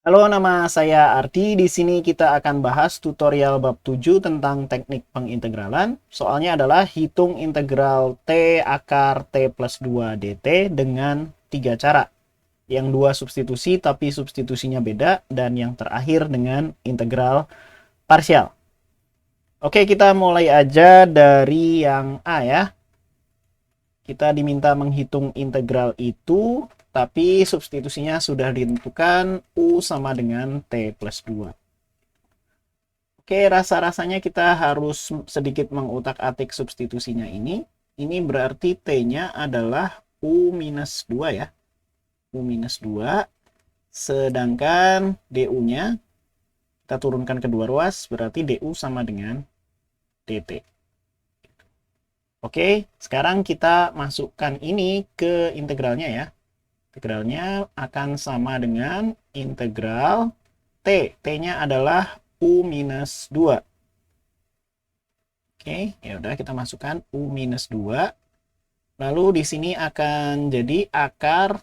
Halo, nama saya Arti. Di sini kita akan bahas tutorial bab 7 tentang teknik pengintegralan. Soalnya adalah hitung integral T akar T plus 2 dt dengan 3 cara. Yang dua substitusi tapi substitusinya beda, dan yang terakhir dengan integral parsial. Oke, kita mulai aja dari yang A ya. Kita diminta menghitung integral itu, tapi substitusinya sudah ditentukan U sama dengan T plus 2. Oke, rasa-rasanya kita harus sedikit mengutak-atik substitusinya ini. Ini berarti T-nya adalah U minus 2 ya. U minus 2. Sedangkan DU-nya kita turunkan kedua ruas, berarti DU sama dengan DT. Oke, sekarang kita masukkan ini ke integralnya ya. Integralnya akan sama dengan integral T. T-nya adalah U minus 2. Oke, ya udah kita masukkan U minus 2. Lalu di sini akan jadi akar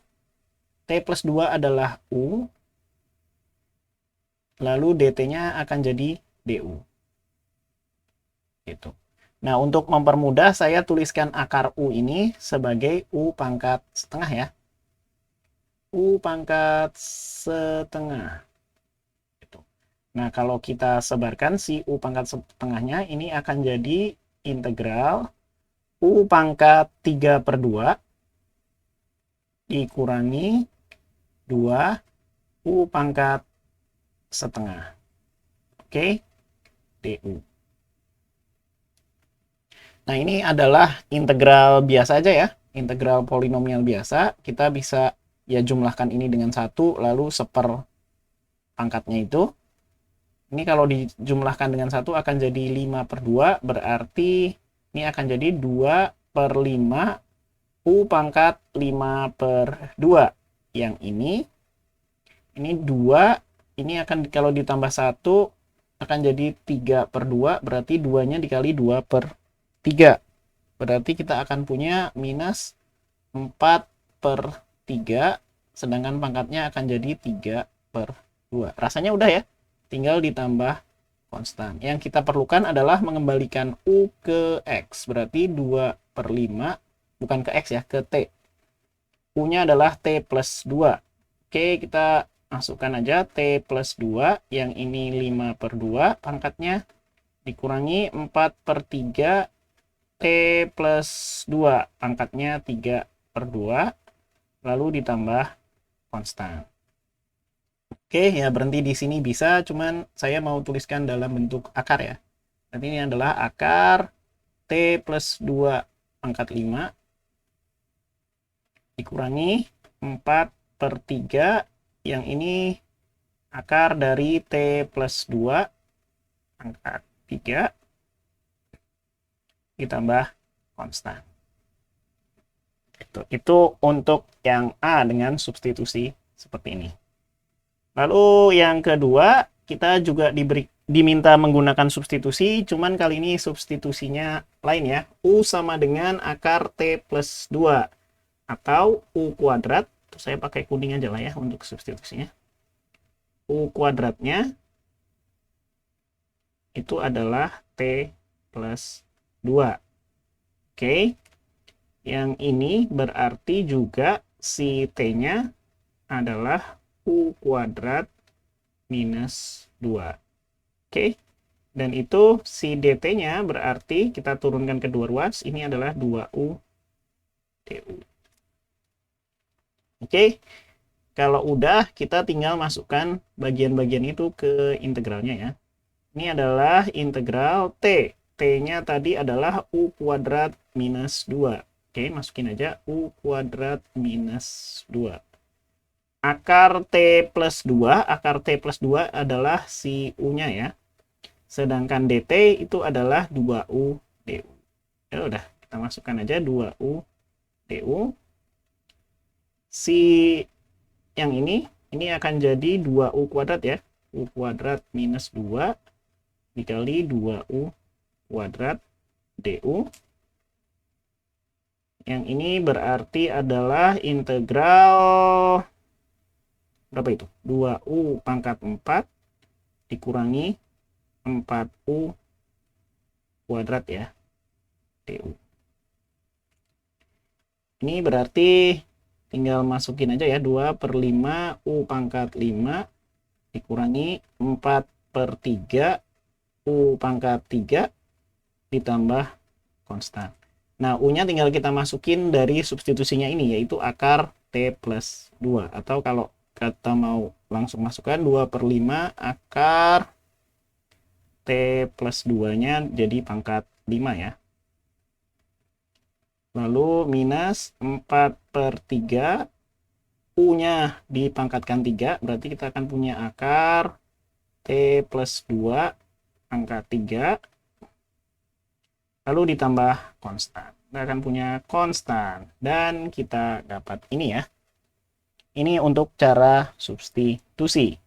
T plus 2 adalah U. Lalu dt-nya akan jadi du. Gitu. Nah, untuk mempermudah saya tuliskan akar U ini sebagai U pangkat setengah ya. U pangkat setengah. Gitu. Nah, kalau kita sebarkan si U pangkat setengahnya, ini akan jadi integral U pangkat 3 per 2 dikurangi 2 U pangkat setengah. Oke, du. Nah, ini adalah integral biasa aja ya. Integral polinomial biasa. Kita bisa ya jumlahkan ini dengan 1, lalu seper pangkatnya itu. Ini kalau dijumlahkan dengan 1 akan jadi 5 per 2, berarti ini akan jadi 2 per 5 U pangkat 5 per 2. Yang ini 2, ini akan kalau ditambah 1 akan jadi 3 per 2, berarti 2-nya dikali 2 per 3. Berarti kita akan punya minus 4 per 3, sedangkan pangkatnya akan jadi 3 per 2. Rasanya udah ya, tinggal ditambah konstan. Yang kita perlukan adalah mengembalikan U ke X, berarti 2 per 5, bukan ke X ya, ke T. U-nya adalah T plus 2. Oke, kita masukkan aja T plus 2, yang ini 5 per 2, pangkatnya dikurangi 4 per 3, T plus 2, pangkatnya 3 per 2, lalu ditambah konstan. Oke, ya berhenti di sini bisa, cuman saya mau tuliskan dalam bentuk akar ya. Nanti ini adalah akar T plus 2 pangkat 5 dikurangi 4 per 3, yang ini akar dari T plus 2 pangkat 3 ditambah konstan. Itu untuk yang A dengan substitusi seperti ini. Lalu yang kedua, kita juga diminta menggunakan substitusi, cuman kali ini substitusinya lain ya. U sama dengan akar T plus 2 atau U kuadrat. Saya pakai kuning aja lah ya untuk substitusinya. U kuadratnya itu adalah T plus 2. Oke. Yang ini berarti juga si T-nya adalah U kuadrat minus 2. Oke. Dan itu si dt-nya berarti kita turunkan kedua ruas. Ini adalah 2U du. Oke. Kalau udah, kita tinggal masukkan bagian-bagian itu ke integralnya ya. Ini adalah integral T. T-nya tadi adalah U kuadrat minus 2. Oke, masukin aja U kuadrat minus 2. Akar T plus 2, akar T plus 2 adalah si U-nya ya. Sedangkan dt itu adalah 2U du. Ya udah, kita masukkan aja 2U du. Si yang ini akan jadi 2U kuadrat ya. U kuadrat minus 2 dikali 2U kuadrat du. Yang ini berarti adalah integral berapa itu? 2U pangkat 4 dikurangi 4U kuadrat ya, DU. Ini berarti tinggal masukin aja ya, 2/5 U pangkat 5 dikurangi 4/3 U pangkat 3 ditambah konstan. Nah, U-nya tinggal kita masukin dari substitusinya ini, yaitu akar T plus 2. Atau kalau kita mau langsung masukkan 2/5 akar T plus 2-nya jadi pangkat 5 ya. Lalu minus 4/3, U-nya dipangkatkan 3, berarti kita akan punya akar T plus 2 pangkat 3, lalu ditambah konstan. Kita akan punya konstan, dan kita dapat ini ya. Ini untuk cara substitusi.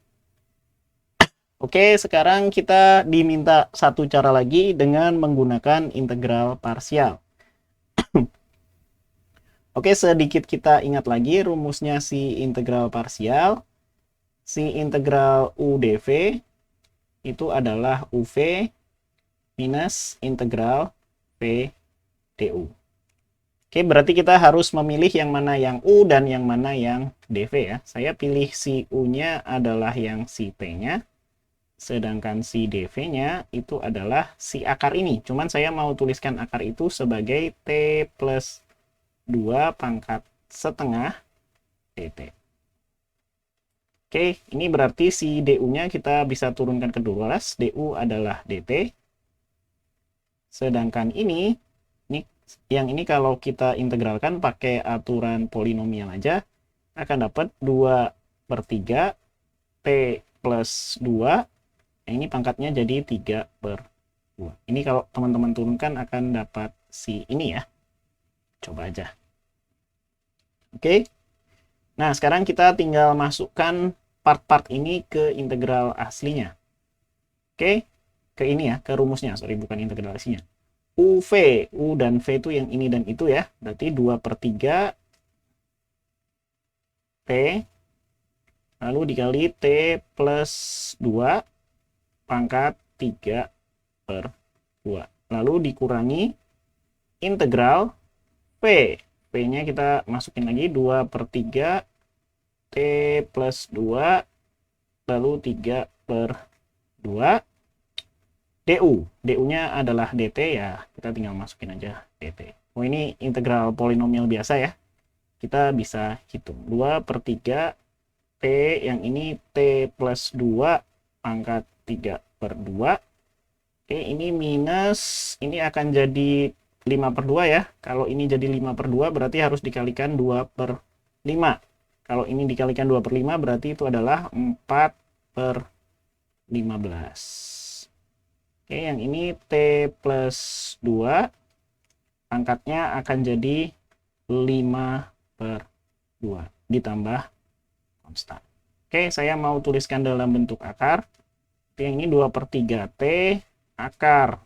Oke, sekarang kita diminta satu cara lagi dengan menggunakan integral parsial. Oke, sedikit kita ingat lagi rumusnya si integral parsial. Si integral U dv itu adalah UV minus integral V du. Oke, berarti kita harus memilih yang mana yang U dan yang mana yang dv ya. Saya pilih si U-nya adalah yang si P-nya. Sedangkan si dv-nya itu adalah si akar ini. Cuman saya mau tuliskan akar itu sebagai T plus 2 pangkat setengah dt. Oke, ini berarti si du-nya kita bisa turunkan ke 12. Du adalah dt. Sedangkan ini yang ini kalau kita integralkan pakai aturan polinomial aja, akan dapat 2/3 T plus 2. Ini pangkatnya jadi 3/2. Ini kalau teman-teman turunkan akan dapat si ini ya. Coba aja. Oke. Nah, sekarang kita tinggal masukkan part-part ini ke integral aslinya. Oke. Ke ini ya, ke rumusnya. Sorry, bukan integral aslinya. UV, U dan V itu yang ini dan itu ya. Berarti 2/3 T lalu dikali T plus 2 pangkat 3/2. Lalu dikurangi integral V. V-nya kita masukin lagi 2/3 T plus 2 lalu 3/2 du. Du-nya adalah dt ya, kita tinggal masukin aja dt. Oh, ini integral polinomial biasa ya. Kita bisa hitung 2/3 T, yang ini T plus 2 pangkat 3/2. Oke, ini minus, ini akan jadi 5/2 ya. Kalau ini jadi 5/2 berarti harus dikalikan 2/5. Kalau ini dikalikan 2/5 berarti itu adalah 4/15. Oke, yang ini T plus 2 pangkatnya akan jadi 5/2 ditambah konstan. Oke, saya mau tuliskan dalam bentuk akar. Yang ini 2/3 T akar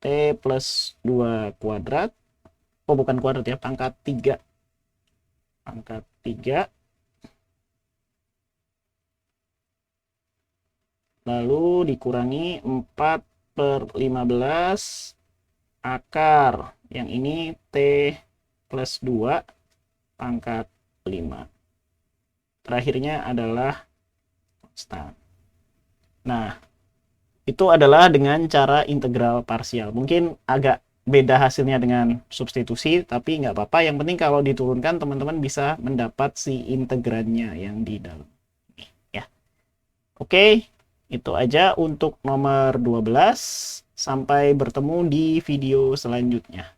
T plus 2 kuadrat. Oh, bukan kuadrat ya, pangkat 3. Pangkat 3. Lalu dikurangi 4/15 akar. Yang ini T plus 2 pangkat 5. Terakhirnya adalah konstan. Nah, itu adalah dengan cara integral parsial. Mungkin agak beda hasilnya dengan substitusi, tapi nggak apa-apa. Yang penting kalau diturunkan, teman-teman bisa mendapat si integrannya yang di dalam. Ya. Oke, itu aja untuk nomor 12. Sampai bertemu di video selanjutnya.